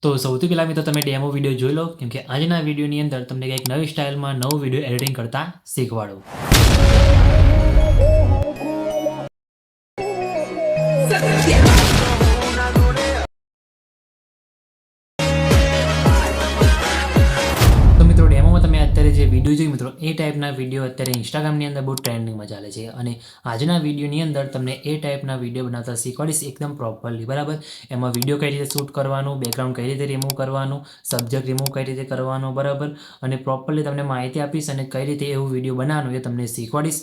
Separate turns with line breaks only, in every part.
તો સૌથી પહેલાં મિત્રો તમે ડેમો વિડીયો જોઈ લો, કેમ કે આજના વિડીયોની અંદર તમને કંઈક નવી સ્ટાઇલમાં નવું વિડીયો એડિટિંગ કરતા શીખવાડું. તો મિત્રો ડેમોમાં તમે અત્યારે જે વિડીયો જોઈ મિત્રો એ ટાઈપના વિડીયો અત્યારે ઇન્સ્ટાગ્રામની અંદર બહુ ટ્રેન્ડિંગમાં ચાલે છે, અને આજના વિડીયોની અંદર તમને એ ટાઈપના વિડીયો બનાવતા શીખવાડીશ એકદમ પ્રોપરલી, બરાબર. એમાં વિડીયો કઈ રીતે શૂટ કરવાનું, બેકગ્રાઉન્ડ કઈ રીતે રિમૂવ કરવાનું, સબ્જેક્ટ રિમૂવ કઈ રીતે કરવાનું, બરાબર, અને પ્રોપરલી તમને માહિતી આપીશ અને કઈ રીતે એવું વિડીયો બનાવવાનું એ તમને શીખવાડીશ.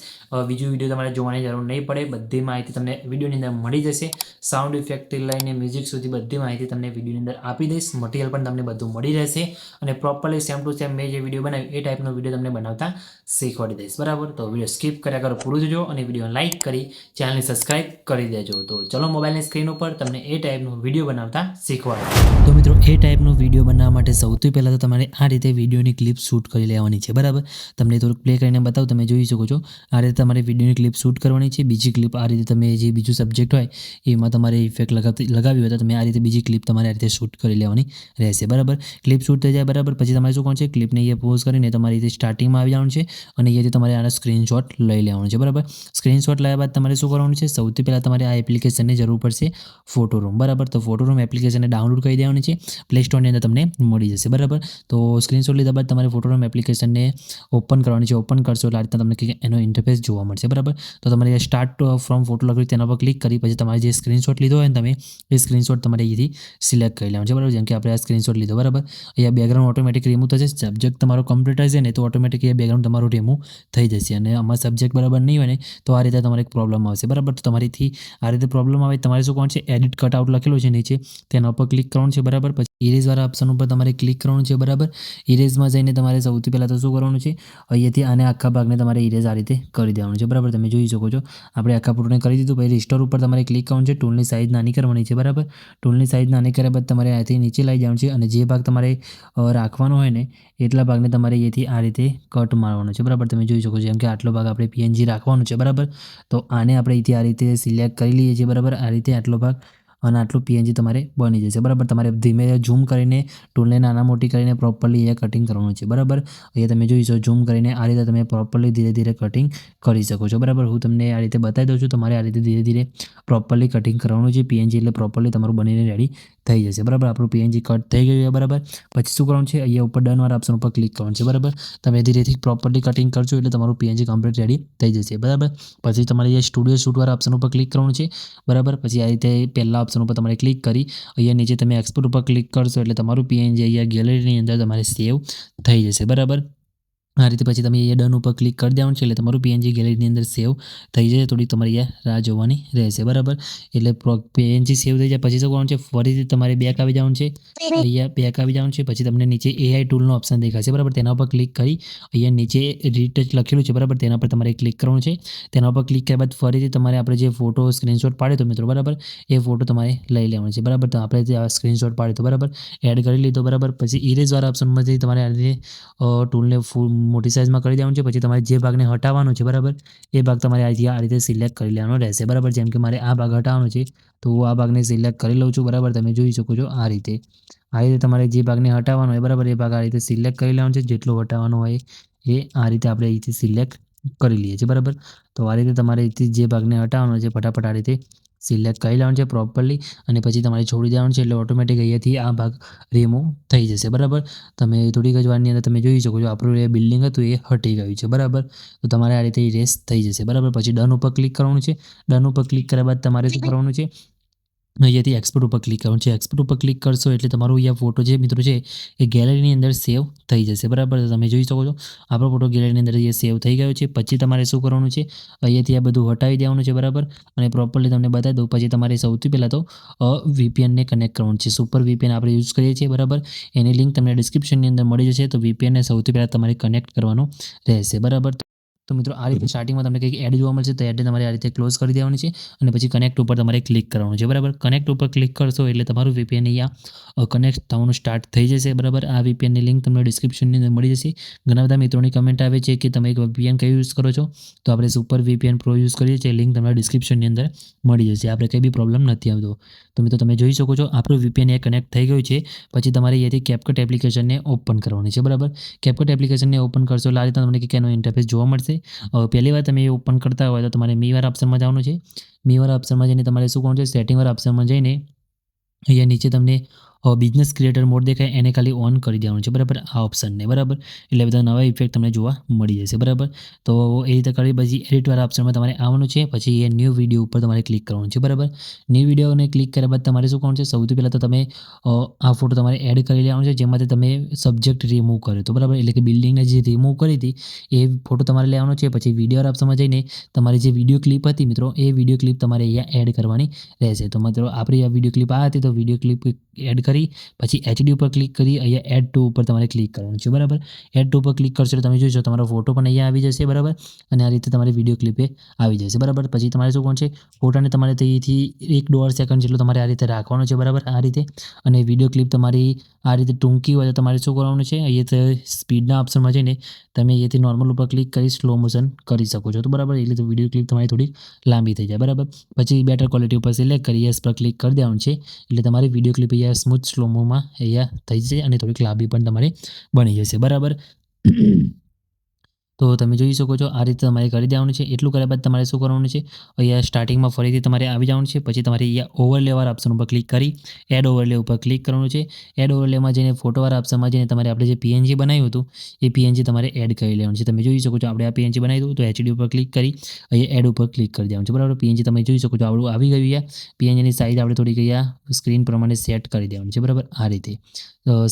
બીજું વિડીયો તમારે જોવાની જરૂર નહીં પડે, બધી માહિતી તમને વિડીયોની અંદર મળી જશે. સાઉન્ડ ઇફેક્ટથી લઈને મ્યુઝિક સુધી બધી માહિતી તમને વિડીયોની અંદર આપી દઈશ. મટીરિયલ પણ તમને બધું મળી રહેશે અને પ્રોપરલી સેમ ટુ સેમ મેં જે વિડીયો બનાવ્યો એ ટાઈપનો વિડીયો તમને બનાવતા શીખવાડી દઈશ, બરાબર. તો વિડીયો સ્કીપ કર્યા કરો પૂરું જોજો અને વિડીયો લાઇક કરી ચેનલને સબસ્ક્રાઇબ કરી દેજો. તો ચલો મોબાઈલની સ્ક્રીન ઉપર તમને એ ટાઈપનો વિડીયો બનાવતા શીખવાડો. તો મિત્રો એ ટાઈપનો વિડીયો બનાવવા માટે સૌથી પહેલાં તો તમારે આ રીતે વિડીયોની ક્લિપ શૂટ કરી લેવાની છે, બરાબર. તમને થોડુંક પ્લે કરીને બતાવું, તમે જોઈ શકો છો. આ રીતે તમારે વિડીયોની ક્લિપ શૂટ કરવાની છે. બીજી ક્લિપ આ રીતે તમે જે બીજું સબ્જેક્ટ હોય એમાં તમારે ઇફેક્ટ લગાવી હોય તો તમે આ રીતે બીજી ક્લિપ તમારે આ રીતે શૂટ કરી લેવાની રહેશે, બરાબર. ક્લિપ શૂટ થઈ જાય બરાબર, પછી તમારે શું કરવાનું છે, ક્લિપને અહીંયા પોઝ કરીને તમારી રીતે સ્ટાર્ટિંગમાં આવી જવાનું છે અને અહીંયાથી તમારે આના સ્ક્રીનશોટ લઈ લેવાનું છે, બરાબર. સ્ક્રીનશોટ લાવ્યા બાદ તમારે શું કરવાનું છે, સૌથી પહેલાં તમારે આ એપ્લિકેશનની જરૂર પડશે, ફોટોરૂમ, બરાબર. તો ફોટોરૂમ એપ્લિકેશનને ડાઉનલોડ કરી દેવાની છે, પ્લે સ્ટોરની અંદર તમને મળી જશે, બરાબર. તો સ્ક્રીનશોટ લીધા બાદ તમારે ફોટોરૂમ એપ્લિકેશનને ઓપન કરવાની છે. ઓપન કરશો એટલે આ રીતના તમને એનો ઇન્ટરફેસ જોવા મળશે, બરાબર. તો તમારે સ્ટાર્ટ ફ્રોમ ફોટો લખ્યું તેના પર ક્લિક કરી પછી તમારે જે સ્ક્રીનશોટ લીધો હોય ને તમે એ સ્ક્રીનશોટ તમારે અહીંથી સિલેક્ટ કરી લેવાનું છે, બરાબર. જેમ કે આપણે આ સ્ક્રીનશોટ લીધો, બરાબર. અહીંયા બેકગ્રાઉન્ડ ઓટોમેટિક રિમૂવ થશે. સબ્જેક્ટ તમારો કમ્પ્લીટ હશે ને તો ઓટોમેટિક એ બેકગ્રાઉન્ડ તમારું રિમૂવ થઈ જશે, અને આમાં સબ્જેક્ટ બરાબર નહીં હોય ને તો આ રીતે તમારે એક પ્રોબ્લેમ આવશે, બરાબર. તો તમારીથી આ રીતે પ્રોબ્લેમ આવે તમારે શું કરવાનું છે, એડિટ કટ આઉટ લખેલું છે નીચે તેના ઉપર ક્લિક કરવાનું છે, બરાબર. પછી ઇરેઝવાળા ઓપ્શન ઉપર તમારે ક્લિક કરવાનું છે, બરાબર. ઇરેઝમાં જઈને તમારે સૌથી પહેલાં તો શું કરવાનું છે, અહીંયાથી આને આખા ભાગને તમારે ઇરેઝ આ રીતે કરી દેવાનું છે, બરાબર. તમે જોઈ શકો છો આપણે આખા પૂરને કરી દીધું. પછી રિસ્ટોર ઉપર તમારે ક્લિક કરવાનું છે, ટૂલની સાઇઝ નાની કરવાની છે, બરાબર. ટૂલની સાઇઝ નાની કર્યા બાદ તમારે અહીંથી નીચે લઈ જવાનું છે અને જે ભાગ તમારે રાખવાનો હોય ને એટલા ભાગને તમારે અહીંથી આ રીતે કટ મારવાનો છે, બરાબર. તમે જોઈ શકો છો જેમ કે આટલો ભાગ આપણે પીએનજી રાખવાનો છે, બરાબર. તો આને આપણે અહીંથી આ રીતે સિલેક્ટ કરી લઈએ છીએ, બરાબર. આ રીતે આટલો ભાગ અને આટલું પીએનજી તમારે બની જશે, બરાબર. તમારે ધીમે ઝૂમ કરીને ટૂલને નાના મોટી કરીને પ્રોપરલી અહીંયા કટિંગ કરવાનું છે, બરાબર. અહીંયા તમે જોઈ શકો ઝૂમ કરીને આ રીતે તમે પ્રોપરલી ધીરે ધીરે કટિંગ કરી શકો છો, બરાબર. હું તમને આ રીતે બતાવી દઉં છું. તમારે આ રીતે ધીરે ધીરે પ્રોપરલી કટિંગ કરવાનું છે પીએનજી, એટલે પ્રોપરલી તમારું બનીને રેડી થઈ જશે, બરાબર. આપણું પીએનજી કટ થઈ ગયું છે, બરાબર. પછી શું કરવાનું છે, અહીંયા ઉપર ડનવાળા ઓપ્શન ઉપર ક્લિક કરવાનું છે, બરાબર. તમે ધીરેથી પ્રોપરલી કટિંગ કરશો એટલે તમારું પીએનજી કમ્પ્લીટ રેડી થઈ જશે, બરાબર. પછી તમારે અહીંયા સ્ટુડિયો શૂટવાળા ઓપ્શન ઉપર ક્લિક કરવાનું છે, બરાબર. પછી આ રીતે પહેલા ઓપ્શન ઉપર તમારે ક્લિક કરી અહીંયા નીચે તમે એક્સપોર્ટ ઉપર ક્લિક કરશો એટલે તમારું પીએનજી અહીંયા ગેલેરીની અંદર તમારે સેવ થઈ જશે, બરાબર. આ રીતે પછી તમે અહીંયા ડન ઉપર ક્લિક કરી દેવાનું છે એટલે તમારું પીએનજી ગેલેરીની અંદર સેવ થઈ જાય. થોડી તમારે અહીંયા રાહ જોવાની રહેશે, બરાબર. એટલે પીએનજી સેવ થઈ જાય પછી શું કરવાનું છે, ફરીથી તમારે બેક આવી જવાનું છે, અહીંયા બેક આવી જવાનું છે. પછી તમને નીચે એઆઈ ટૂલનો ઓપ્શન દેખાશે, બરાબર. તેના ઉપર ક્લિક કરી અહીંયા નીચે રીટચ લખેલું છે, બરાબર. તેના પર તમારે ક્લિક કરવાનું છે. તેના ઉપર ક્લિક કર્યા બાદ ફરીથી તમારે આપણે જે ફોટો સ્ક્રીનશોટ પાડ્યો તો મિત્રો, બરાબર, એ ફોટો તમારે લઈ લેવાનો છે, બરાબર. તો આપણે જે સ્ક્રીનશોટ પાડ્યો તો, બરાબર, એડ કરી લીધો, બરાબર. પછી ઇરેઝવાળા ઓપ્શનમાંથી તમારે આ રીતે ટૂલને ફૂલ મોટી સાઇઝમાં કરી દેવાનું છે. પછી તમારે જે ભાગને હટાવવાનો છે, બરાબર, એ ભાગ તમારે આ રીતે સિલેક્ટ કરી લેવાનો રહેશે, બરાબર. જેમ કે મારે આ ભાગ હટાવવાનો છે તો હું આ ભાગને સિલેક્ટ કરી લઉં છું, બરાબર. તમે જોઈ શકો છો આ રીતે તમારે જે ભાગને હટાવવાનો હોય, બરાબર, એ ભાગ આ રીતે સિલેક્ટ કરી લેવાનો છે. જેટલો હટાવવાનો હોય એ આ રીતે આપણે અહીંથી સિલેક્ટ કરી લઈએ છીએ, બરાબર. તો આ રીતે તમારે અહીંથી જે ભાગને હટાવવાનો છે ફટાફટ આ રીતે સિલેક્ટ કરી લેવાનું છે પ્રોપરલી, અને પછી તમારે છોડી દેવાનું છે એટલે ઓટોમેટિક અહીંયાથી આ ભાગ રિમૂવ થઈ જશે, બરાબર. તમે થોડીક જ વારની અંદર તમે જોઈ શકો છો આપણું એ બિલ્ડિંગ હતું એ હટી ગયું છે, બરાબર. તો તમારે આ રીતે ઇરેઝ થઈ જશે, બરાબર. પછી ડન ઉપર ક્લિક કરવાનું છે. ડન ઉપર ક્લિક કર્યા બાદ તમારે શું કરવાનું છે, અહીંયાથી એક્સપોર્ટ ઉપર ક્લિક કરવાનું છે. એક્સપોર્ટ ઉપર ક્લિક કરશો એટલે તમારું અહીંયા ફોટો જે મિત્રો છે એ ગેલેરીની અંદર સેવ થઈ જશે, બરાબર. તમે જોઈ શકો છો આપણો ફોટો ગેલેરીની અંદર એ સેવ થઈ ગયો છે. પછી તમારે શું કરવાનું છે, અહીંયાથી આ બધું હટાવી દેવાનું છે, બરાબર. અને પ્રોપરલી તમને બતાવી દઉં. પછી તમારે સૌથી પહેલાં તો વીપીએનને કનેક્ટ કરવાનું છે. સુપર વીપીએન આપણે યુઝ કરીએ છીએ, બરાબર. એની લિંક તમને ડિસ્ક્રિપ્શનની અંદર મળી જશે. તો વીપીએનને સૌથી પહેલાં તમારે કનેક્ટ કરવાનું રહેશે, બરાબર. તો મિત્રો આ રીતે સ્ટાર્ટિંગમાં તમને કંઈક એડ જોવા મળશે, તો એડને તમારે આ રીતે ક્લોઝ કરી દેવાની છે અને પછી કનેક્ટ ઉપર તમારે ક્લિક કરવાનું છે. બરાબર, કનેક્ટ ઉપર ક્લિક કરશો એટલે તમારું VPN અહીંયા કનેક્ટ થવાનું સ્ટાર્ટ થઈ જશે. બરાબર, આ VPNની લિંક તમને ડિસ્ક્રિપ્શનની અંદર મળી જશે. ઘણા બધા મિત્રોની કમેન્ટ આવે છે કે તમે VPN કયું યુઝ કરો છો, તો આપણે સુપર VPN પ્રો યુઝ કરીએ છીએ. લિંક તમને ડિસ્ક્રિપ્શનની અંદર મળી જશે. આપણે કંઈ બી પ્રોબ્લેમ નથી આવતો. તો મિત્રો તમે જોઈ શકો છો આપણું VPN એ કનેક્ટ થઈ ગયું છે. પછી તમારે અહીંયાથી CapCut એપ્લિકેશનને ઓપન કરવાની છે. બરાબર, CapCut એપ્લિકેશનને ઓપન કરશો એટલે આ રીતે તમને કંઈક એનો ઇન્ટરફેસ જોવા મળશે. પહેલી વાર તમે એ ઓપન કરતા હોય તો તમારે મીવાળા ઓપ્શનમાં જવાનું છે. મીવાળા ઓપ્શનમાં જઈને તમારે શું કરવાનું છે, સેટિંગવાળા ઓપ્શનમાં જઈને અહીંયા નીચે તમને બિઝનેસ ક્રિએટર મોડ દેખાય એને ખાલી ઓન કરી દેવાનું છે. બરાબર, આ ઓપ્શનને. બરાબર, એટલે બધા નવા ઇફેક્ટ તમને જોવા મળી જશે. બરાબર, તો એ રીતે કરી પછી એડિટવાળા ઓપ્શનમાં તમારે આવવાનું છે. પછી એ ન્યૂ વિડીયો ઉપર તમારે ક્લિક કરવાનું છે. બરાબર, ન્યૂ વિડીયોને ક્લિક કર્યા બાદ તમારે શું કરવાનું છે, સૌથી પહેલાં તો તમે આ ફોટો તમારે એડ કરી લેવાનો છે જેમાંથી તમે સબ્જેક્ટ રિમૂવ કર્યો તો. બરાબર, એટલે કે બિલ્ડિંગને જે રિમૂવ કરી હતી એ ફોટો તમારે લેવાનો છે. પછી વિડીયો ઓપ્શનમાં જઈને તમારી જે વિડીયો ક્લિપ હતી મિત્રો, એ વિડીયો ક્લિપ તમારે અહીંયા એડ કરવાની રહેશે. તો મિત્રો આપણી આ વિડીયો ક્લિપ આ હતી, તો વિડીયો ક્લિપ એડ કરી પછી HD ઉપર ક્લિક કરી અહીંયા એડ ટુ ઉપર તમારે ક્લિક કરવાનું છે. બરાબર, એડ ટુ ઉપર ક્લિક કરશો એટલે તમે જોઈશો તમારો ફોટો પણ અહીંયા આવી જશે. બરાબર, અને આ રીતે તમારી વિડીયો ક્લિપે આવી જશે. બરાબર, પછી તમારે શું કરવાનું છે, ફોટાને તમારે અહીંથી 1-1.5 સેકન્ડ જેટલું તમારે આ રીતે રાખવાનું છે. બરાબર, આ રીતે. અને વિડીયો ક્લિપ તમારી આ રીતે ટૂંકી હોય તો તમારે શું કરવાનું છે, અહીંયા સ્પીડના ઓપ્શનમાં જઈને તમે અહીંયાથી નોર્મલ ઉપર ક્લિક કરી સ્લો મોશન કરી શકો છો. તો બરાબર, એટલે તો વિડીયો ક્લિપ તમારી થોડી લાંબી થઈ જાય. બરાબર, પછી બેટર ક્વોલિટી ઉપર સિલેક્ટ કરી યસ પર ક્લિક કરી દેવાનું છે એટલે તમારી વિડીયો ક્લિપ અહીંયા સ્મૂથ સ્લોમોમાં અહીંયા થઈ જશે અને થોડીક લાંબી પણ તમારે બની જશે. બરાબર, તો તમે જોઈ શકો છો આ રીતે તમારે કરી દેવાનું છે. એટલું કર્યા બાદ તમારે શું કરવાનું છે, અહીંયા સ્ટાર્ટિંગમાં ફરીથી તમારે આવી જવાનું છે. પછી તમારે અહીંયા ઓવરલેવાળા ઓપ્શન ઉપર ક્લિક કરી એડ ઓવરલે ઉપર ક્લિક કરવાનું છે. એડ ઓવરલેમાં જઈને ફોટોવાળા ઓપ્શનમાં જઈને તમારે આપણે જે PNG બનાવ્યું હતું એ PNG તમારે એડ કરી લેવાનું છે. તમે જોઈ શકો છો આપણે આ PNG બનાવી દઉં તો HD ઉપર ક્લિક કરી અહીંયા એડ ઉપર ક્લિક કરી દેવાનું છે. બરાબર, PNG તમે જોઈ શકો છો આપણું આવી ગયું. અહીંયા PNGની સાઇઝ આપણે થોડીક અહીંયા સ્ક્રીન પ્રમાણે સેટ કરી દેવાની છે. બરાબર, આ રીતે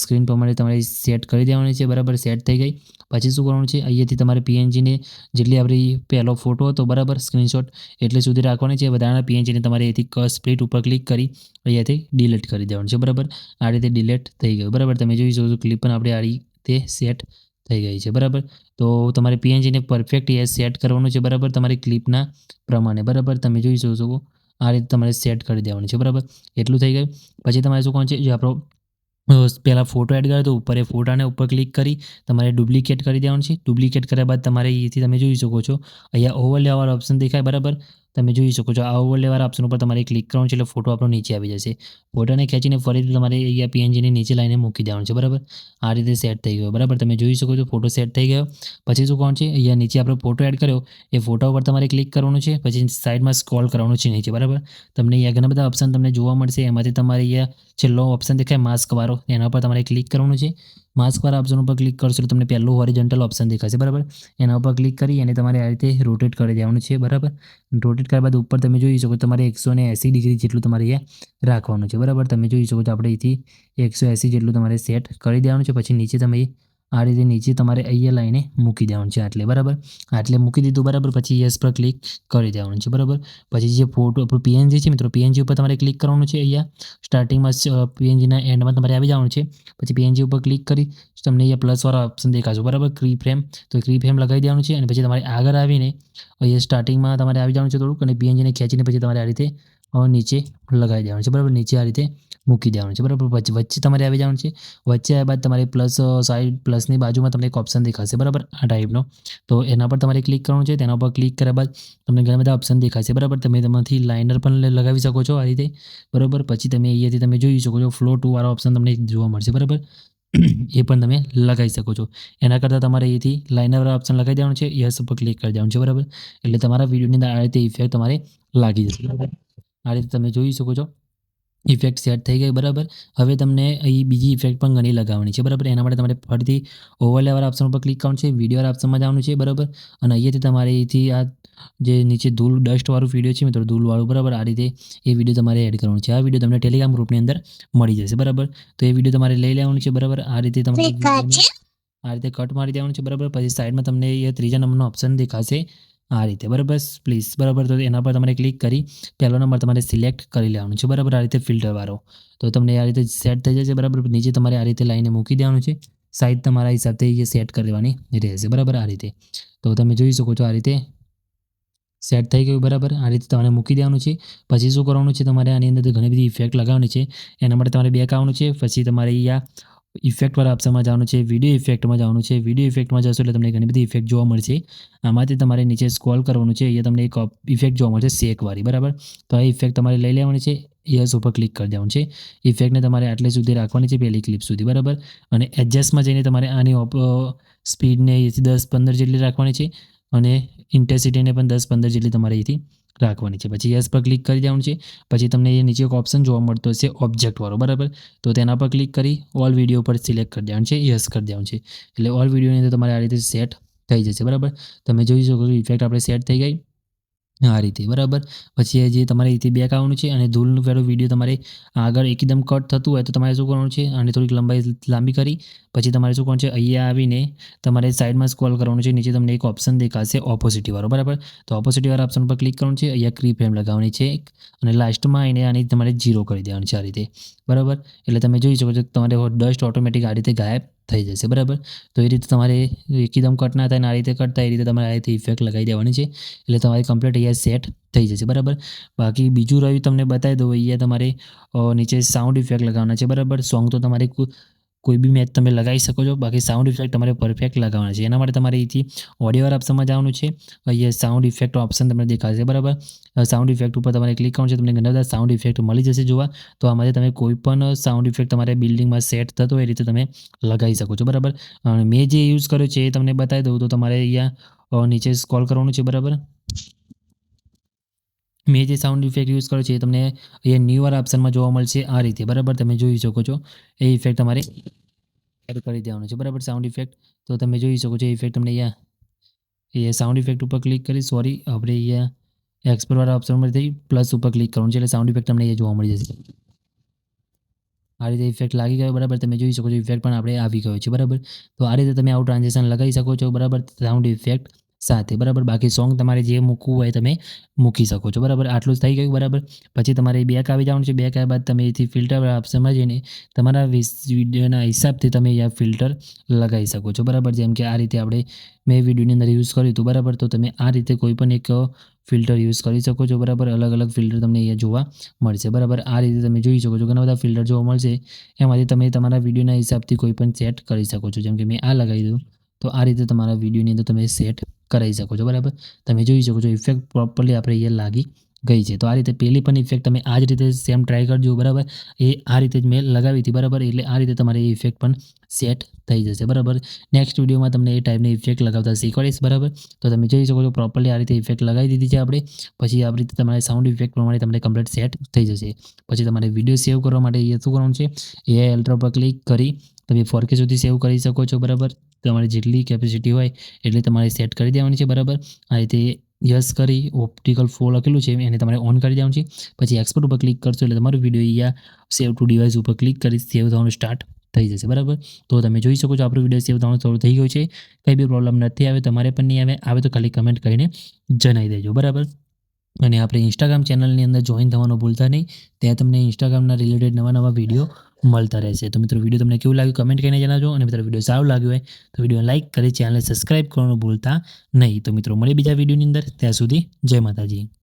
સ્ક્રીન પ્રમાણે તમારે સેટ કરી દેવાની છે. બરાબર, સેટ થઈ ગઈ. પછી શું કરવાનું છે, અહીંયાથી તમારે PNGને જેટલી આપણી પહેલો ફોટો હતો બરાબર સ્ક્રીનશોટ એટલે સુધી રાખવાની છે. વધારાના PNGને તમારે અહીંથી સ્પ્લિટ ઉપર ક્લિક કરી અહીંયાથી ડિલીટ કરી દેવાનું છે. બરાબર, આ રીતે ડિલીટ થઈ ગયું. બરાબર, તમે જોઈ શકો છો ક્લિપ પણ આપણે આ રીતે સેટ થઈ ગઈ છે. બરાબર, તો તમારે PNGને પરફેક્ટ એ સેટ કરવાનું છે. બરાબર, તમારી ક્લિપના પ્રમાણે. બરાબર, તમે જોઈ શકો છો આ રીતે તમારે સેટ કરી દેવાનું છે. બરાબર, એટલું થઈ ગયું. પછી તમારે શું કરવાનું છે, જે આપણો પહેલાં ફોટો એડ કર્યો તો ઉપર એ ફોટાને ઉપર ક્લિક કરી તમારે ડુપ્લિકેટ કરી દેવાનું છે. ડુપ્લિકેટ કર્યા બાદ તમારે અહીંથી તમે જોઈ શકો છો અહીંયા ઓવરલેવાળો ઓપ્શન દેખાય. બરાબર, તમે જોઈ શકો છો આ ઓવરલેવાળા ઓપ્શન ઉપર તમારે ક્લિક કરવાનું છે એટલે ફોટો આપણો નીચે આવી જશે. ફોટાને ખેંચીને ફરીથી તમારે અહીંયા PNGની નીચે લાઈને મૂકી દેવાનું છે. બરાબર, આ રીતે સેટ થઈ ગયો. બરાબર, તમે જોઈ શકો છો ફોટો સેટ થઈ ગયો. પછી શું કરવાનું છે, અહીંયા નીચે આપણે ફોટો એડ કર્યો એ ફોટા ઉપર તમારે ક્લિક કરવાનું છે. પછી સાઈડમાં સ્ક્રોલ કરવાનું છે નીચે. બરાબર, તમને અહીંયા ઘણા બધા ઓપ્શન તમને જોવા મળશે. એમાંથી તમારે અહીંયા છેલ્લો ઓપ્શન દેખાય માસ્કવાળો, એના પર તમારે ક્લિક કરવાનું છે. માસ્કવાળા ઓપ્શન ઉપર ક્લિક કરશો તો તમને પહેલું હોરિઝોન્ટલ ઓપ્શન દેખાશે. બરાબર, એના ઉપર ક્લિક કરી અને તમારે આ રીતે રોટેટ કરી દેવાનું છે. બરાબર, રોટેટ કર્યા બાદ ઉપર તમે જોઈ શકો તમારે 180 ડિગ્રી જેટલું તમારે અહીંયા રાખવાનું છે. બરાબર, તમે જોઈ શકો છો આપણે અહીંથી 180 જેટલું તમારે સેટ કરી દેવાનું છે. પછી નીચે તમે આ રીતે નીચે તમારે અહીંયા લાઈને મૂકી દેવાનું છે આટલે. બરાબર, આટલે મૂકી દીધું. બરાબર, પછી યસ પર ક્લિક કરી દેવાનું છે. બરાબર, પછી જે ફોટો આપણું PNG છે મિત્રો, PNG ઉપર તમારે ક્લિક કરવાનું છે. અહીંયા સ્ટાર્ટિંગમાં PNGના એન્ડમાં તમારે આવી જવાનું છે. પછી PNG ઉપર ક્લિક કરી તમને અહીંયા પ્લસવાળા ઓપ્શન દેખાશે. બરાબર, કી ફ્રેમ, તો કી ફ્રેમ લગાવી દેવાનું છે. અને પછી તમારે આગળ આવીને અહીંયા સ્ટાર્ટિંગમાં તમારે આવી જવાનું છે થોડુંક અને PNGને ખેંચીને પછી તમારે આ રીતે નીચે લગાવી દેવાનું છે. બરાબર, નીચે આ રીતે મૂકી દેવાનું છે. બરાબર, વચ્ચે તમારે આવી જવાનું છે. વચ્ચે આવ્યા બાદ તમારે પ્લસ સાઈડ પ્લસની બાજુમાં તમને એક ઓપ્શન દેખાશે. બરાબર, આ ટાઈપનો, તો એના પર તમારે ક્લિક કરવાનું છે. તેના પર ક્લિક કર્યા બાદ તમને ઘણા બધા ઓપ્શન દેખાશે. બરાબર, તમે તેમાંથી લાઇનર પણ લગાવી શકો છો આ રીતે. બરાબર, પછી તમે અહીંયાથી તમે જોઈ શકો છો ફ્લો ટુ વાળો ઓપ્શન તમને જોવા મળશે. બરાબર, એ પણ તમે લગાવી શકો છો. એના કરતાં તમારે અહીંથી લાઇનરવાળા ઓપ્શન લગાવી દેવાનું છે. યસ ઉપર ક્લિક કરી દેવાનું છે. બરાબર, એટલે તમારા વિડીયોની અંદર આ રીતે ઇફેક્ટ તમારે લાગી જશે. બરાબર, આ રીતે તમે જોઈ શકો છો ઇફેક્ટ સેટ થઈ ગઈ. બરાબર, હવે તમને અહીં બીજી ઇફેક્ટ પણ ઘણી લગાવવાની છે. બરાબર, એના માટે તમારે ફરીથી ઓવરલેવાળા ઓપ્શન ઉપર ક્લિક કરવાનું છે. વિડીયોવાળા ઓપ્શનમાં જવાનું છે. બરાબર, અને અહીંયાથી તમારે અહીંથી આ જે નીચે ધૂળ ડસ્ટવાળું વિડીયો છે મિત્રો, ધૂળવાળું. બરાબર, આ રીતે એ વિડીયો તમારે એડ કરવાનું છે. આ વિડીયો તમને ટેલિગ્રામ ગ્રુપની અંદર મળી જશે. બરાબર, તો એ વિડીયો તમારે લઈ લેવાનું છે. બરાબર, આ રીતે તમારે આ રીતે કટ મારી દેવાનું છે. બરાબર, પછી સાઈડમાં તમને એ ત્રીજા નંબરનો ઓપ્શન દેખાશે આ રીતે. બરાબર, પ્લીઝ. બરાબર, તો એના પર તમારે ક્લિક કરી પહેલો નંબર તમારે સિલેક્ટ કરી લેવાનું છે. બરાબર, આ રીતે ફિલ્ટરવાળો, તો તમને આ રીતે સેટ થઈ જશે. બરાબર, નીચે તમારે આ રીતે લાઈને મૂકી દેવાનું છે. સાઈઝ તમારા હિસાબથી એ સેટ કરી દેવાની રહેશે, બરાબર. આ રીતે તો તમે જોઈ શકો છો, આ રીતે સેટ થઈ ગયું, બરાબર. આ રીતે તમારે મૂકી દેવાનું છે. પછી શું કરવાનું છે, તમારે આની અંદર ઘણી બધી ઇફેક્ટ લગાવવાની છે. એના માટે તમારે બેક આવવાનું છે. પછી તમારે અહીંયા ઇફેક્ટવાળા ઓપ્શનમાં જવાનું છે, વિડીયો ઇફેક્ટમાં જવાનું છે. વિડીયો ઇફેક્ટમાં જશો એટલે તમને ઘણી બધી ઇફેક્ટ જોવા મળશે. આમાંથી તમારે નીચે સ્ક્રોલ કરવાનું છે. અહીંયા તમને એક ઇફેક્ટ જોવા મળશે શેકવાળી, બરાબર. તો આ ઇફેક્ટ તમારે લઈ લેવાની છે. યસ ઉપર ક્લિક કરી દેવાનું છે. ઇફેક્ટને તમારે આટલે સુધી રાખવાની છે, પહેલી ક્લિપ સુધી, બરાબર. અને એડજસ્ટમાં જઈને તમારે આની સ્પીડને 10-15 જેટલી રાખવાની છે અને ઇન્ટેન્સિટીને પણ 10-15 જેટલી તમારે અહીંથી રાખવાની છે. પછી યસ પર ક્લિક કરી દેવાનું છે. પછી તમને એ નીચે એક ઓપ્શન જોવા મળતો હશે ઓબ્જેક્ટવાળો, બરાબર. તો તેના પર ક્લિક કરી ઓલ વિડીયો પર સિલેક્ટ કરી દેવાનું છે, યસ કરી દેવાનું છે. એટલે ઓલ વિડીયોની અંદર તમારે આ રીતે સેટ થઈ જશે, બરાબર. તમે જોઈ શકો છો ઇફેક્ટ આપણે સેટ થઈ ગઈ આ રીતે, બરાબર. પછી જે તમારે અહીંથી બેક આવવાનું છે અને ધૂળનું પેલો વિડીયો તમારે આગળ એકદમ કટ થતું હોય તો તમારે શું કરવાનું છે, આને થોડીક લંબાઈ લાંબી કરી પછી તમારે શું કરવાનું છે, અહીંયા આવીને તમારે સાઈડમાં સ્ક્રોલ કરવાનું છે. નીચે તમને એક ઓપ્શન દેખાશે ઓપોસિટીવાળો, બરાબર. તો ઓપોસિટીવાળા ઓપ્શન પર ક્લિક કરવાનું છે. અહીંયા કી ફ્રેમ લગાવવાની છે અને લાસ્ટમાં આવીને આની તમારે 0 કરી દેવાની છે, આ રીતે, બરાબર. એટલે તમે જોઈ શકો છો તમારે ડસ્ટ ઓટોમેટિક આ રીતે ગાયબ થઈ જશે, બરાબર. તો એ રીતે તમારે એકદમ કટ ના થાય ને આ રીતે કટ થાય એ રીતે તમારે આ રીતે ઇફેક્ટ લગાવી દેવાની છે. એટલે તમારે કમ્પ્લીટ અહીંયા સેટ થઈ જશે, બરાબર. બાકી બીજું રહ્યું તમને બતાવી દઉં, અહીંયા તમારે નીચે સાઉન્ડ ઇફેક્ટ લગાવવાના છે, બરાબર. સોંગ તો તમારે કોઈ બી મેચ તમે લગાવી શકો છો. બાકી સાઉન્ડ ઇફેક્ટ તમારે પરફેક્ટ લગાવવાના છે. એના માટે તમારે અહીંથી ઓડિયોવાળા ઓપ્શનમાં જવાનું છે. અહીંયા સાઉન્ડ ઇફેક્ટ ઓપ્શન તમને દેખાશે, બરાબર. સાઉન્ડ ઇફેક્ટ ઉપર તમારે ક્લિક કરવાનું છે. તમને ઘણા બધા સાઉન્ડ ઇફેક્ટ મળી જશે જોવા. તો આમાંથી તમે કોઈ પણ સાઉન્ડ ઇફેક્ટ તમારે બિલ્ડિંગમાં સેટ થતો હોય એ રીતે તમે લગાવી શકો છો, બરાબર. અને મેં જે યુઝ કર્યો છે એ તમને બતાવી દઉં તો તમારે અહીંયા નીચે સ્ક્રોલ કરવાનું છે, બરાબર. મેં જે સાઉન્ડ ઇફેક્ટ યુઝ કર્યો છે એ તમને અહીંયા ન્યૂવાળા ઓપ્શનમાં જોવા મળશે આ રીતે, બરાબર. તમે જોઈ શકો છો એ ઇફેક્ટ તમારે એડ કરી દેવાનું છે, બરાબર. સાઉન્ડ ઇફેક્ટ તો તમે જોઈ શકો છો એ ઇફેક્ટ તમને અહીંયા એ સાઉન્ડ ઇફેક્ટ ઉપર ક્લિક કરી આપણે અહીંયા એક્સપોર્ટવાળા ઓપ્શનમાંથી પ્લસ ઉપર ક્લિક કરવાનું છે એટલે સાઉન્ડ ઇફેક્ટ તમને અહીંયા જોવા મળી જશે. આ રીતે ઇફેક્ટ લાગી ગયો, બરાબર. તમે જોઈ શકો છો ઇફેક્ટ પણ આપણે આવી ગયો છે, બરાબર. તો આ રીતે તમે આવું ટ્રાન્ઝેક્શન લગાવી શકો છો, બરાબર, સાઉન્ડ ઇફેક્ટ સાથે, બરાબર. બાકી સોંગ તમારે જે મૂકવું હોય તમે મૂકી શકો છો, બરાબર. આટલું જ થઈ ગયું, બરાબર. પછી તમારે બેક આવી જવાનું છે. બેક આવ્યા બાદ તમે અહીંથી ફિલ્ટર ઓપ્શનમાં જઈને તમારા વિડીયોના હિસાબથી તમે અહીંયા ફિલ્ટર લગાવી શકો છો, બરાબર. જેમ કે આ રીતે આપણે મેં વિડીયોની અંદર યુઝ કર્યું હતું, બરાબર. તો તમે આ રીતે કોઈ પણ એક ફિલ્ટર યુઝ કરી શકો છો, બરાબર. અલગ અલગ ફિલ્ટર તમને અહીંયા જોવા મળશે, બરાબર. આ રીતે તમે જોઈ શકો છો ઘણા બધા ફિલ્ટર જોવા મળશે. એમાંથી તમે તમારા વિડીયોના હિસાબથી કોઈ પણ સેટ કરી શકો છો. જેમ કે મેં આ લગાવી દઉં તો આ રીતે તમારા વિડીયોની અંદર તમે સેટ કરાવી શકો છો, બરાબર. તમે જોઈ શકો છો ઇફેક્ટ પ્રોપરલી આપણે અહીંયા લાગી ગઈ છે. તો આ રીતે પહેલી પણ ઇફેક્ટ તમે આ જ રીતે સેમ ટ્રાય કરજો, બરાબર. એ આ રીતે જ મેં લગાવી હતી, બરાબર. એટલે આ રીતે તમારે એ ઇફેક્ટ પણ સેટ થઈ જશે, બરાબર. નેક્સ્ટ વિડીયોમાં તમને એ ટાઈપની ઇફેક્ટ લગાવતા શીખવાડીશ, બરાબર. તો તમે જોઈ શકો છો પ્રોપરલી આ રીતે ઇફેક્ટ લગાવી દીધી છે આપણે. પછી આ રીતે તમારે સાઉન્ડ ઇફેક્ટ પ્રમાણે તમને કમ્પ્લીટ સેટ થઈ જશે. પછી તમારે વિડીયો સેવ કરવા માટે એ શું કરવાનું છે, એ અલ્ટ્રા પર ક્લિક કરી તમે 4K સુધી સેવ કરી શકો છો, બરાબર. તમારી જેટલી કેપેસિટી હોય એટલી તમારે સેટ કરી દેવાની છે, બરાબર. આ રીતે યસ કરી ઓપ્ટિકલ ફ્લો લખેલું છે એને તમારે ઓન કરી દેવાનું છે. પછી એક્સપોર્ટ ઉપર ક્લિક કરશો એટલે તમારો વિડીયો અહીંયા સેવ ટુ ડિવાઇસ ઉપર ક્લિક કરી સેવ થવાનું સ્ટાર્ટ થઈ જશે, બરાબર. તો તમે જોઈ શકો છો આપણો વિડીયો સેવ થવાનું શરૂ થઈ ગયો છે. કંઈ બી પ્રોબ્લેમ નથી આવે, તમારે પણ નહીં આવે તો ખાલી કમેન્ટ કરીને જણાવી દેજો, બરાબર. અને આપણે ઇન્સ્ટાગ્રામ ચેનલની અંદર જોઈન થવાનું ભૂલતા નહીં. ત્યાં તમને ઇન્સ્ટાગ્રામના રિલેટેડ નવા વિડીયો મળતા રહેશે. તો મિત્રો વિડીયો તમને કેવું લાગ્યું કમેન્ટ કરીને જણાવજો. અને મિત્રો વિડીયો સારું લાગ્યું હોય તો વિડીયો લાઇક કરી ચેનલને સબસ્ક્રાઇબ કરવાનું ભૂલતા નહીં. તો મિત્રો મળીએ બીજા વિડીયોની અંદર. ત્યાં સુધી જય માતાજી.